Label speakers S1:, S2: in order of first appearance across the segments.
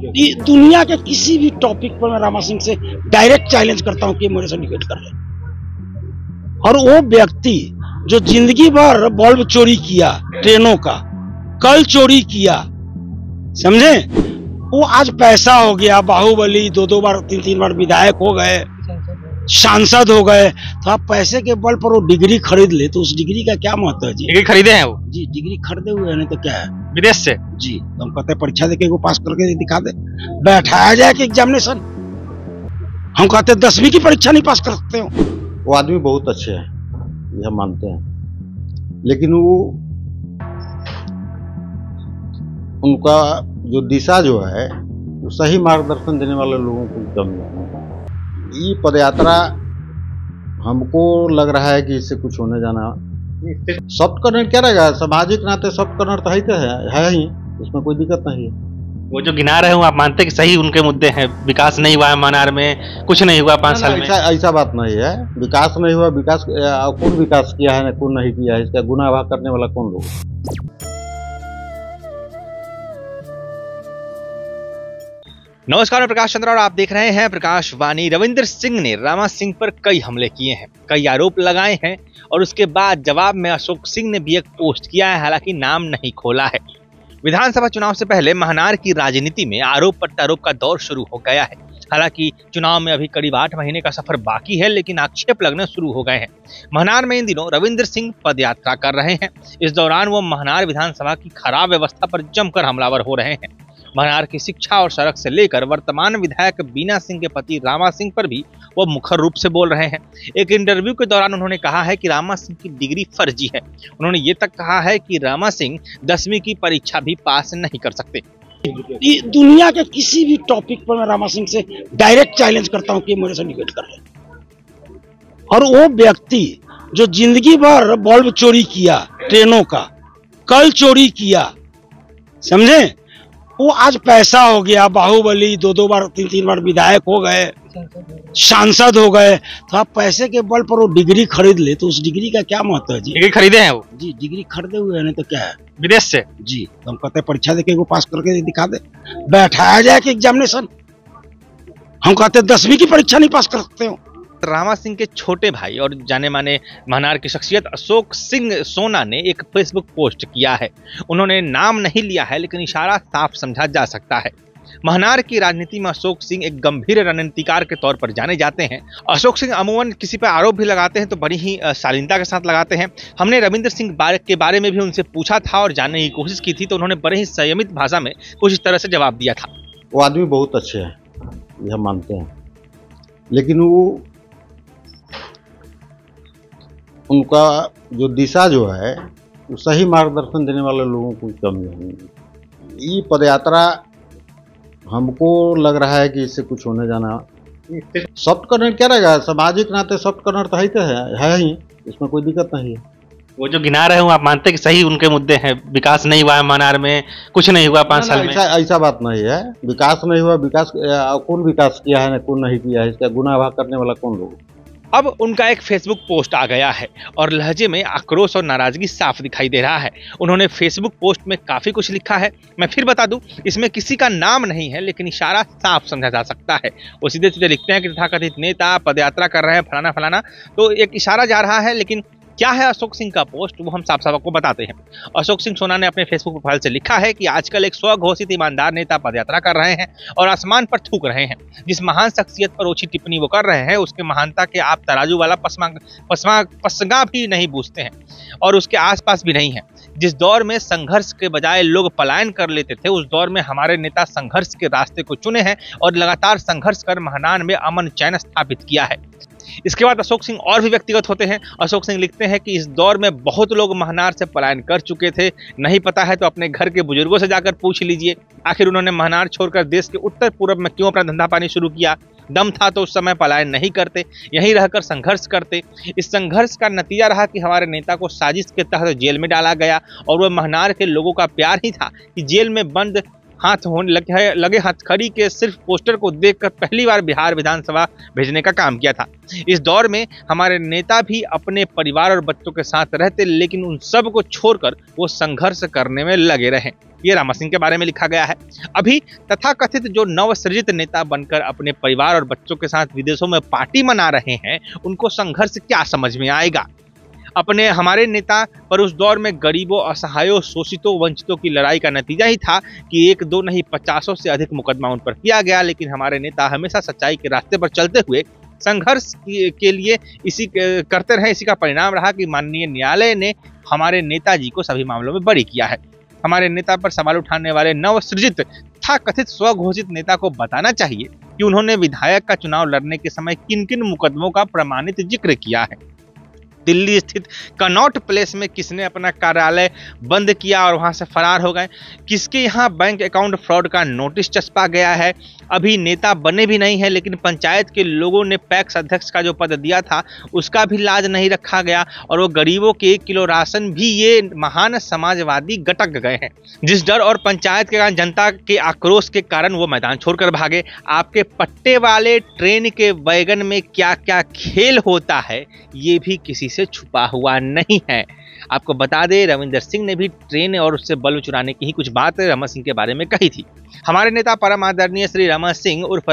S1: दुनिया के किसी भी टॉपिक पर मैं रामा सिंह से डायरेक्ट चैलेंज करता हूं कि मेरे से डिबेट कर ले। और वो व्यक्ति जो जिंदगी भर बल्ब चोरी किया ट्रेनों का, कल चोरी किया, समझे, वो आज पैसा हो गया, बाहुबली, दो बार तीन बार विधायक हो गए, सांसद हो गए, तो आप पैसे के बल पर वो डिग्री खरीद ले तो उस डिग्री का क्या महत्व है जी?
S2: डिग्री खरीदे हैं वो
S1: जी, डिग्री खरीदे हुए हैं, नहीं तो क्या है,
S2: विदेश से
S1: जी। हम कहते हैं परीक्षा देके वो पास करके दिखा दे, बैठाया जाए कि एग्जामिनेशन। हम कहते हैं 10वीं की परीक्षा नहीं पास कर सकते हो।
S3: वो आदमी बहुत अच्छे हैं, ये हम मानते हैं, लेकिन वो उनका जो दिशा जो है वो सही मार्गदर्शन देने वाले लोगों को कमी है। ये पदयात्रा हमको लग रहा है कि इससे कुछ होने जाना, सॉफ्ट कॉर्नर क्या रहेगा, सामाजिक नाते सॉफ्ट कॉर्नर तो है ही, उसमें कोई दिक्कत नहीं है।
S2: वो जो गिना रहे हो आप मानते हैं कि सही उनके मुद्दे हैं, विकास नहीं हुआ है मनार में, कुछ नहीं हुआ 5 साल में?
S3: ऐसा बात नहीं है, विकास नहीं हुआ, विकास कौन विकास किया है, कौन नहीं किया है, इसका गुनाह भाग करने वाला कौन लोग?
S2: नमस्कार, मैं प्रकाश चंद्र और आप देख रहे हैं प्रकाश वाणी। रविंद्र सिंह ने रामा सिंह पर कई हमले किए हैं, कई आरोप लगाए हैं और उसके बाद जवाब में अशोक सिंह ने भी एक पोस्ट किया है, हालांकि नाम नहीं खोला है। विधानसभा चुनाव से पहले महनार की राजनीति में आरोप प्रत्यारोप का दौर शुरू हो गया है। हालांकि चुनाव में अभी करीब 8 महीने का सफर बाकी है, लेकिन आक्षेप लगने शुरू हो गए हैं। महनार में इन दिनों रविंद्र सिंह पदयात्रा कर रहे हैं। इस दौरान वो महनार विधानसभा की खराब व्यवस्था पर जमकर हमलावर हो रहे हैं। महनार की शिक्षा और सड़क से लेकर वर्तमान विधायक बीना सिंह के पति रामा सिंह पर भी वो मुखर रूप से बोल रहे हैं। एक इंटरव्यू के दौरान उन्होंने कहा है कि रामा सिंह की डिग्री फर्जी है। उन्होंने ये तक कहा है कि रामा सिंह 10वीं की परीक्षा भी पास नहीं कर सकते।
S1: दुनिया के किसी भी टॉपिक पर मैं रामा सिंह से डायरेक्ट चैलेंज करता हूं कि मेरे से डिबेट कर ले। और वो व्यक्ति जो जिंदगी भर बल्ब चोरी किया ट्रेनों का, कल चोरी किया, समझे, वो आज पैसा हो गया, बाहुबली, दो बार तीन बार विधायक हो गए, सांसद हो गए, तो आप पैसे के बल पर वो डिग्री खरीद ले तो उस डिग्री का क्या महत्व है जी?
S2: डिग्री खरीदे हैं वो
S1: जी, डिग्री खरीदे हुए हैं, नहीं तो क्या है,
S2: विदेश से
S1: जी। हम कहते हैं परीक्षा देके वो पास करके दिखा दे, बैठाया जाए कि एग्जामिनेशन। हम कहते हैं 10वीं की परीक्षा नहीं पास कर सकते हो।
S2: रामा सिंह के छोटे भाई और जाने माने महनार की शख्सियत अशोक सिंह सोना ने एक फेसबुक पोस्ट किया है। उन्होंने नाम नहीं लिया है, लेकिन इशारा साफ समझा जा सकता है। महनार की राजनीति में अशोक सिंह एक गंभीर रणनीतिकार के तौर पर जाने जाते हैं। अशोक सिंह अमूमन किसी पर आरोप भी लगाते हैं तो बड़ी ही शालीनता के साथ लगाते हैं। हमने रविंद्र सिंह के बारे में भी उनसे पूछा था और जानने की कोशिश की थी, तो उन्होंने बड़े ही संयमित भाषा में कुछ इस तरह से जवाब दिया था।
S3: वो आदमी बहुत अच्छे हैं, ये हम मानते हैं, लेकिन वो उनका जो दिशा जो है वो सही मार्गदर्शन देने वाले लोगों को कमी है। ये पदयात्रा हमको लग रहा है कि इससे कुछ होने जाना, सॉफ्ट कॉर्नर क्या रहेगा, सामाजिक नाते सॉफ्ट कॉर्नर तो है ही, इसमें कोई दिक्कत नहीं है।
S2: वो जो गिना रहे हो आप मानते हैं कि सही उनके मुद्दे हैं, विकास नहीं हुआ है मनार में, कुछ नहीं हुआ 5 साल में?
S3: ऐसा बात नहीं है, विकास नहीं हुआ, विकास कौन विकास किया है, कौन नहीं किया है, इसका गुनाह भाग करने वाला कौन लोग?
S2: अब उनका एक फेसबुक पोस्ट आ गया है और लहजे में आक्रोश और नाराजगी साफ दिखाई दे रहा है। उन्होंने फेसबुक पोस्ट में काफी कुछ लिखा है। मैं फिर बता दूं, इसमें किसी का नाम नहीं है, लेकिन इशारा साफ समझा जा सकता है। वो सीधे सीधे लिखते हैं कि तथाकथित नेता पदयात्रा कर रहे हैं फलाना फलाना, तो एक इशारा जा रहा है। लेकिन क्या है अशोक सिंह का पोस्ट, वो हम साफ साफ आपको बताते हैं। अशोक सिंह सोना ने अपने फेसबुक प्रोफाइल से लिखा है कि आजकल एक स्वघोषित ईमानदार नेता पदयात्रा कर रहे हैं और आसमान पर थूक रहे हैं। जिस महान शख्सियत पर ओछी टिप्पणी वो कर रहे हैं, उसके महानता के आप तराजू वाला पसंगा भी नहीं बूझते हैं और उसके आसपास भी नहीं है। जिस दौर में संघर्ष के बजाय लोग पलायन कर लेते थे, उस दौर में हमारे नेता संघर्ष के रास्ते को चुने हैं और लगातार संघर्ष कर महनार में अमन चैन स्थापित किया है। इसके बाद अशोक सिंह और भी व्यक्तिगत होते हैं। अशोक सिंह लिखते हैं कि इस दौर में बहुत लोग महनार से पलायन कर चुके थे, नहीं पता है तो अपने घर के बुजुर्गों से जाकर पूछ लीजिए। आखिर उन्होंने महनार छोड़कर देश के उत्तर पूर्व में क्यों अपना धंधा पानी शुरू किया? दम था तो उस समय पलायन नहीं करते, यहीं रहकर संघर्ष करते। इस संघर्ष का नतीजा रहा कि हमारे नेता को साजिश के तहत जेल में डाला गया और वह महनार के लोगों का प्यार ही था कि जेल में बंद हाथ होने लगे हथकड़ी के सिर्फ पोस्टर को देखकर पहली बार बिहार विधानसभा भेजने का काम किया था। इस दौर में हमारे नेता भी अपने परिवार और बच्चों के साथ रहते, लेकिन उन सब को छोड़कर वो संघर्ष करने में लगे रहे। ये रामा सिंह के बारे में लिखा गया है। अभी तथाकथित जो नवसृजित नेता बनकर अपने परिवार और बच्चों के साथ विदेशों में पार्टी मना रहे हैं, उनको संघर्ष क्या समझ में आएगा। हमारे नेता पर उस दौर में गरीबों, असहायों, शोषितों, वंचितों की लड़ाई का नतीजा ही था कि 1 2 नहीं 50 से अधिक मुकदमा उन पर किया गया। लेकिन हमारे नेता हमेशा सच्चाई के रास्ते पर चलते हुए संघर्ष के लिए करते रहे। इसी का परिणाम रहा कि माननीय न्यायालय ने हमारे नेताजी को सभी मामलों में बरी किया है। हमारे नेता पर सवाल उठाने वाले नवसृजित तथा कथित स्वघोषित नेता को बताना चाहिए कि उन्होंने विधायक का चुनाव लड़ने के समय किन किन मुकदमों का प्रमाणित जिक्र किया है। दिल्ली स्थित कनॉट प्लेस में किसने अपना कार्यालय बंद किया और वहां से फरार हो गए, किसके यहाँ बैंक अकाउंट फ्रॉड का नोटिस चस्पा गया है। अभी नेता बने भी नहीं है, लेकिन पंचायत के लोगों ने पैक्स अध्यक्ष का जो पद दिया था उसका भी लाज नहीं रखा गया, और वो गरीबों के 1 किलो राशन भी ये महान समाजवादी गटक गए हैं। जिस डर और पंचायत के कारण, जनता के आक्रोश के कारण वो मैदान छोड़कर भागे। आपके पट्टे वाले ट्रेन के वैगन में क्या क्या खेल होता है, ये भी किसी से छुपा हुआ नहीं है। आपको बता दें, रविंदर सिंह ने भी ट्रेन और उससे बल्ब चुराने की ही कुछ बात रमा सिंह के बारे में कही थी। हमारे नेता परम आदरणीय श्री रमा सिंह उर्फ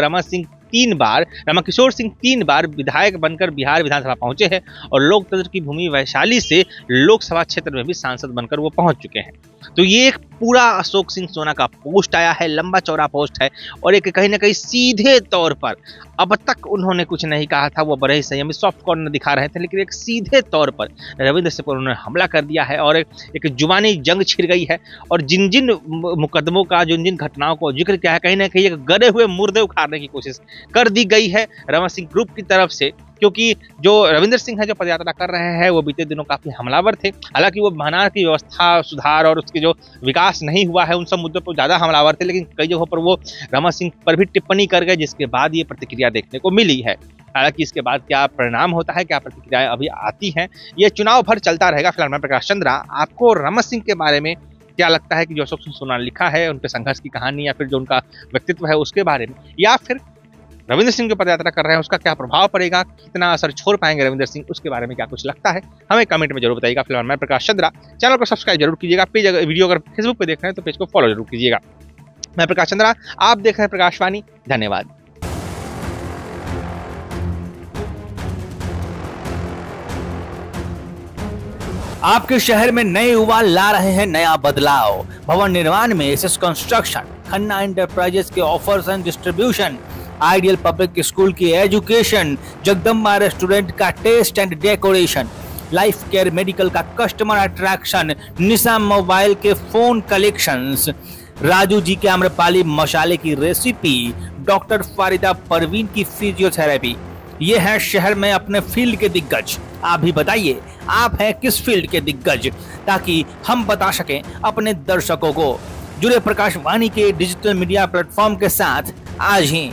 S2: रमाकिशोर सिंह 3 बार विधायक बनकर बिहार विधानसभा पहुंचे हैं और लोकतंत्र की भूमि वैशाली से लोकसभा क्षेत्र में भी सांसद बनकर वो पहुंच चुके हैं। तो ये एक पूरा अशोक सिंह सोना का पोस्ट आया है, लंबा चौड़ा पोस्ट है, और एक कहीं ना कहीं सीधे तौर पर, अब तक उन्होंने कुछ नहीं कहा था, वो बड़े ही संयमी सॉफ्ट कॉर्नर दिखा रहे थे, लेकिन एक सीधे तौर पर रविंद्र सिंह पर उन्होंने हमला कर दिया है और एक जुबानी जंग छिड़ गई है। और जिन जिन मुकदमों का, जिन जिन घटनाओं को जिक्र किया है, कहीं ना कहीं एक गड़े हुए मुर्दे उखाड़ने की कोशिश कर दी गई है रमा सिंह ग्रुप की तरफ से, क्योंकि जो रविंद्र सिंह है जो पदयात्रा कर रहे हैं वो बीते दिनों काफी हमलावर थे। हालांकि वो महानार की व्यवस्था सुधार और उसके जो विकास नहीं हुआ है उन सब मुद्दों पर ज्यादा हमलावर थे, लेकिन कई जगहों पर वो रमा सिंह पर भी टिप्पणी कर गए, जिसके बाद ये प्रतिक्रिया देखने को मिली है। हालांकि इसके बाद क्या परिणाम होता है, क्या प्रतिक्रियाएं अभी आती हैं, ये चुनाव भर चलता रहेगा। फिलहाल मैं प्रकाश चंद्रा, आपको रमा सिंह के बारे में क्या लगता है कि जो अशोक सिंह सोना ने लिखा है, उनके संघर्ष की कहानी या फिर जो उनका व्यक्तित्व है उसके बारे में, या फिर रविंद्र सिंह जो पदयात्रा कर रहे हैं उसका क्या प्रभाव पड़ेगा, कितना असर छोड़ पाएंगे रविंद्र सिंह, उसके बारे में क्या कुछ लगता है, हमें कमेंट में जरूर बताइएगा। फिलहाल मैं प्रकाश चंद्रा, चैनल को सब्सक्राइब जरूर कीजिएगा, पेज अगर वीडियो अगर फेसबुक पे देख रहे हैं तो पेज को फॉलो जरूर कीजिएगा। मैं प्रकाश चंद्रा, आप देख रहे हैं प्रकाशवाणी। धन्यवाद।
S4: आपके शहर में नए युवा ला रहे हैं नया बदलाव। भवन निर्माण में एसएस कंस्ट्रक्शन, खन्ना एंटरप्राइजेस के offers and distribution, ideal public school की एजुकेशन, जगदम्बा रेस्टोरेंट का taste and decoration, life care medical का कस्टमर अट्रैक्शन, निशा मोबाइल के फोन कलेक्शंस, राजू जी के आम्रपाली मसाले की रेसिपी, डॉक्टर फारिदा परवीन की फिजियोथेरेपी। ये है शहर में अपने फील्ड के दिग्गज। आप भी बताइए, आप हैं किस फील्ड के दिग्गज, ताकि हम बता सकें अपने दर्शकों को। जुड़े प्रकाशवाणी के डिजिटल मीडिया प्लेटफॉर्म के साथ आज ही।